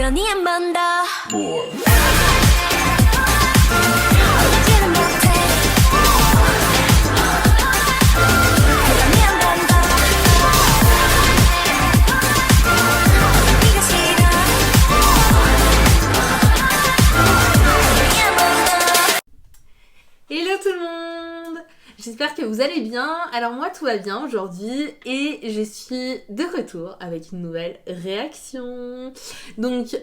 그러니 한 번 더 Hello tout le monde! J'espère que vous allez bien. Alors moi tout va bien aujourd'hui et je suis de retour avec une nouvelle réaction. Donc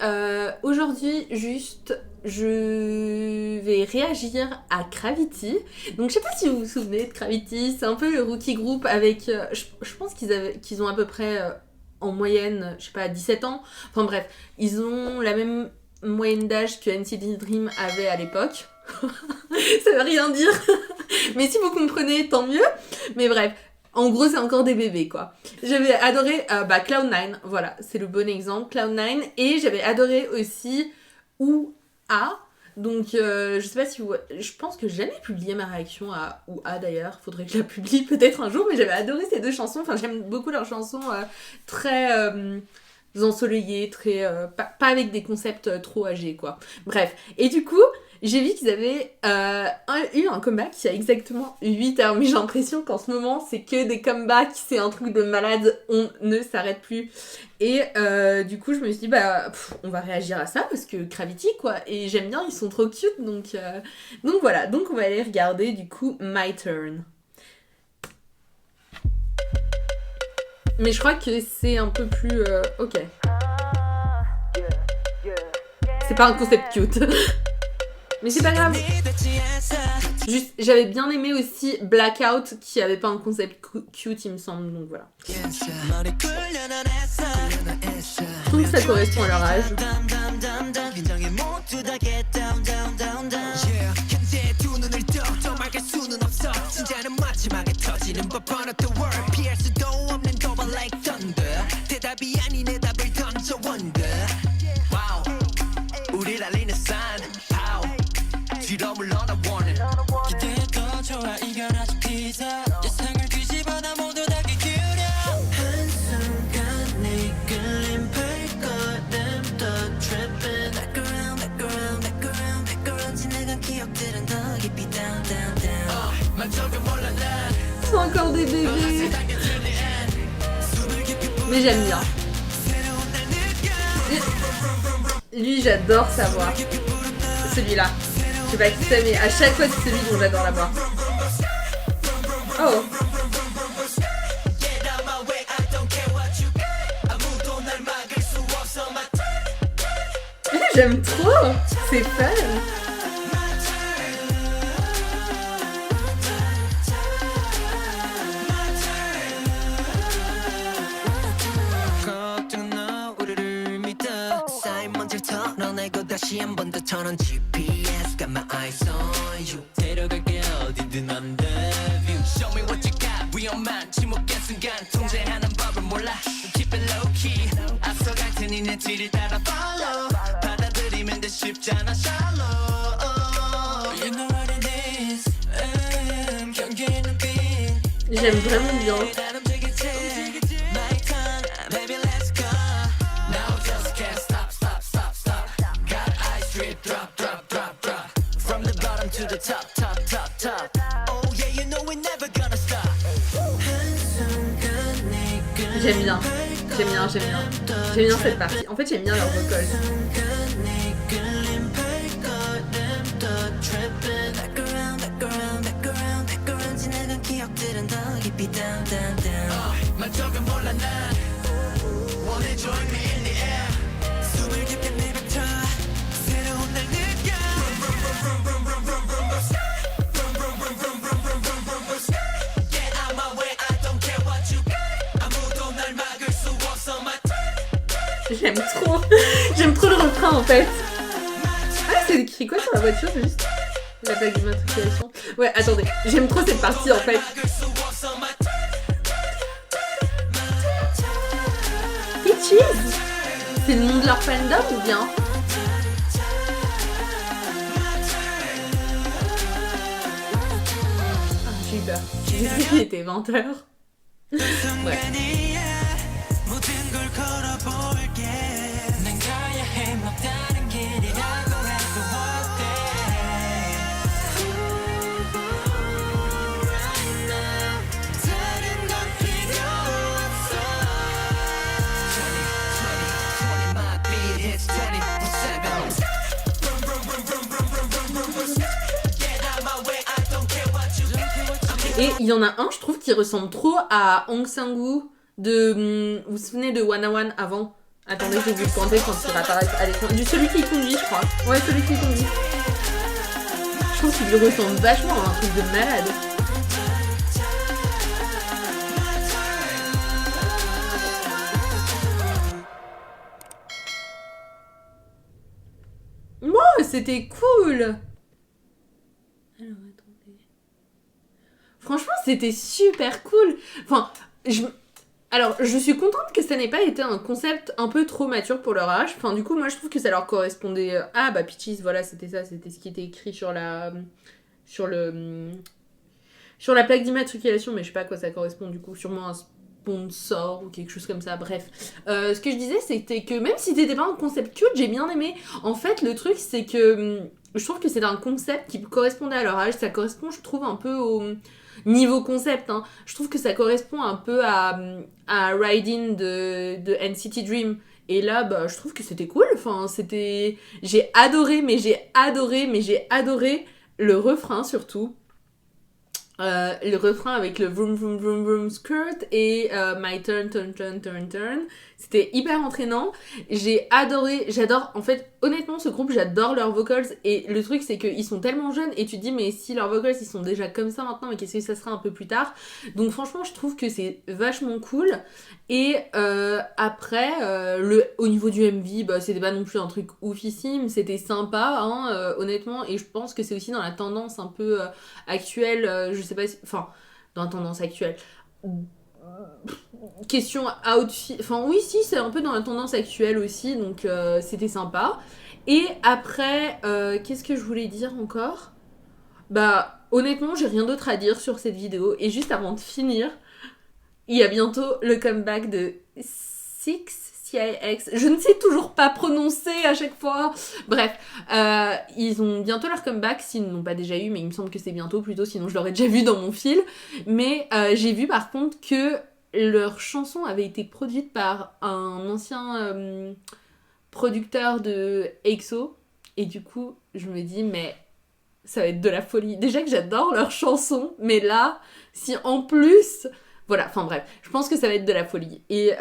aujourd'hui juste je vais réagir à Gravity. Donc je sais pas si vous vous souvenez de Gravity, c'est un peu le rookie group avec je pense qu'ils ont à peu près en moyenne, je sais pas, 17 ans. Enfin bref, ils ont la même moyenne d'âge que NCT Dream avait à l'époque. Ça veut rien dire. Mais si vous comprenez, tant mieux. Mais bref, en gros, c'est encore des bébés, quoi. J'avais adoré Cloud9, voilà, c'est le bon exemple, Cloud9. Et j'avais adoré aussi OUA. Donc, je sais pas si vous... Je pense que j'ai jamais publié ma réaction à OUA, d'ailleurs. Faudrait que je la publie peut-être un jour. Mais j'avais adoré ces deux chansons. Enfin, j'aime beaucoup leurs chansons très... ensoleillées, très... pas avec des concepts trop âgés, quoi. Bref. Et du coup... J'ai vu qu'ils avaient eu un comeback il y a exactement 8 heures. Mais j'ai l'impression qu'en ce moment, c'est que des comebacks. C'est un truc de malade. On ne s'arrête plus. Et du coup, je me suis dit, on va réagir à ça parce que Gravity, quoi. Et j'aime bien, ils sont trop cute. Donc voilà. Donc on va aller regarder, du coup, My Turn. Mais je crois que c'est un peu plus... ok. C'est pas un concept cute. Mais c'est pas grave. Juste, j'avais bien aimé aussi Blackout qui avait pas un concept cute, il me semble, donc voilà. Je trouve que ça correspond à leur âge. C'est encore des bébés. Mais j'aime bien. Lui, j'adore sa voix. Celui-là. Je sais pas qui c'est, mais à chaque fois, c'est celui dont j'adore la voix. Oh. J'aime trop. C'est fun. 다시 한 번 더 전원 GPS got my eyes on you 데려갈게 어디든 on the view Show me what you got 위험한 침묵의 순간 통제하는 법을 몰라 Keep it low key 앞서갈 테니 내 뒤를 따라 follow 받아들이면 돼 쉽잖아 shallow You know what it is 경계의 눈빛 J'aime vraiment bien. J'aime bien. J'aime bien cette partie. En fait, j'aime bien leur vocal. J'aime trop le refrain en fait. Ah, c'est écrit quoi sur la voiture juste? La plaque d'immatriculation. Ouais, attendez, j'aime trop cette partie en fait. Peaches, c'est le nom de leur fandom ou bien? Ah, j'ai eu peur. J'ai dit qu'il était 20h. Ouais. Et il y en a un, je trouve, qui ressemble trop à Hong Sang-woo de... Vous vous souvenez de One One avant? Attendez, je vais vous le pointer quand il va apparaître à l'écran. Du celui qui conduit, je crois. Ouais, celui qui conduit. Je trouve qu'il lui ressemble vachement à un truc de malade. Oh, c'était cool. Alors, attendez. Franchement, c'était super cool. Enfin, alors, je suis contente que ça n'ait pas été un concept un peu trop mature pour leur âge. Enfin, du coup, moi, je trouve que ça leur correspondait. Ah, bah, Peaches, voilà, c'était ça. C'était ce qui était écrit sur la... Sur la plaque d'immatriculation, mais je sais pas à quoi ça correspond, du coup. Sûrement un sponsor ou quelque chose comme ça. Bref. Ce que je disais, c'était que même si c'était pas un concept cute, j'ai bien aimé. En fait, le truc, c'est que... Je trouve que c'est un concept qui correspondait à leur âge. Ça correspond, je trouve, un peu au... Niveau concept, hein, je trouve que ça correspond un peu à Riding de NCT Dream. Et là, bah, je trouve que c'était cool. Enfin, c'était... J'ai adoré le refrain, surtout. Le refrain avec le vroom vroom vroom vroom skirt et my turn turn turn turn turn, c'était hyper entraînant. J'adore en fait, honnêtement, ce groupe, j'adore leurs vocals. Et le truc, c'est qu'ils sont tellement jeunes et tu te dis mais si leurs vocals ils sont déjà comme ça maintenant, mais qu'est-ce que ça sera un peu plus tard. Donc franchement, je trouve que c'est vachement cool. Et après, au niveau du MV, bah, c'était pas non plus un truc oufissime, c'était sympa, hein, honnêtement. Et je pense que c'est aussi dans la tendance un peu actuelle, je sais pas si... Enfin, dans la tendance actuelle. Question outfit... Enfin, oui, si, c'est un peu dans la tendance actuelle aussi, donc c'était sympa. Et après, qu'est-ce que je voulais dire encore? Bah, honnêtement, j'ai rien d'autre à dire sur cette vidéo. Et juste avant de finir, il y a bientôt le comeback de CIX. Je ne sais toujours pas prononcer à chaque fois. Bref, ils ont bientôt leur comeback, s'ils ne l'ont pas déjà eu, mais il me semble que c'est bientôt plutôt, sinon je l'aurais déjà vu dans mon fil. Mais j'ai vu par contre que leur chanson avait été produite par un ancien producteur de EXO. Et du coup, je me dis, mais ça va être de la folie. Déjà que j'adore leurs chansons, mais là, si en plus... Voilà, enfin bref, je pense que ça va être de la folie. Et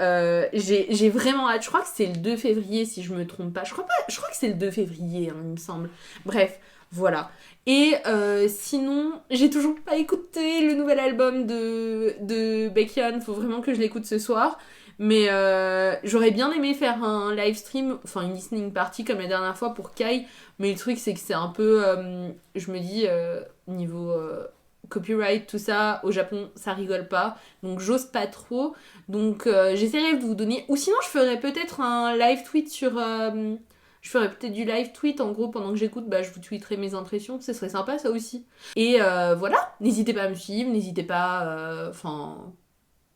j'ai vraiment hâte. Je crois que c'est le 2 février, si je me trompe pas. Je crois que c'est le 2 février, hein, il me semble. Bref, voilà. Et sinon, j'ai toujours pas écouté le nouvel album de Baekhyun. Faut vraiment que je l'écoute ce soir. Mais j'aurais bien aimé faire un live stream, enfin une listening party comme la dernière fois pour Kai. Mais le truc, c'est que c'est un peu... je me dis, niveau... copyright, tout ça, au Japon, ça rigole pas. Donc j'ose pas trop. Donc j'essaierai de vous donner... Ou sinon, je ferai peut-être un live tweet sur... je ferai peut-être du live tweet, en gros, pendant que j'écoute, bah, je vous tweeterai mes impressions. Ce serait sympa, ça aussi. Et voilà, n'hésitez pas à me suivre, n'hésitez pas... Enfin...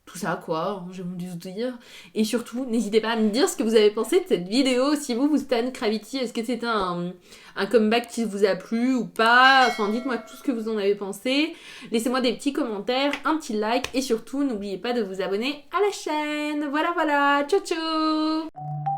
tout ça, quoi, j'ai envie de vous dire. Et surtout, n'hésitez pas à me dire ce que vous avez pensé de cette vidéo. Si vous stan Gravity, est-ce que c'était un comeback qui vous a plu ou pas? Enfin, dites-moi tout ce que vous en avez pensé. Laissez-moi des petits commentaires, un petit like. Et surtout, n'oubliez pas de vous abonner à la chaîne. Voilà, voilà. Ciao, ciao!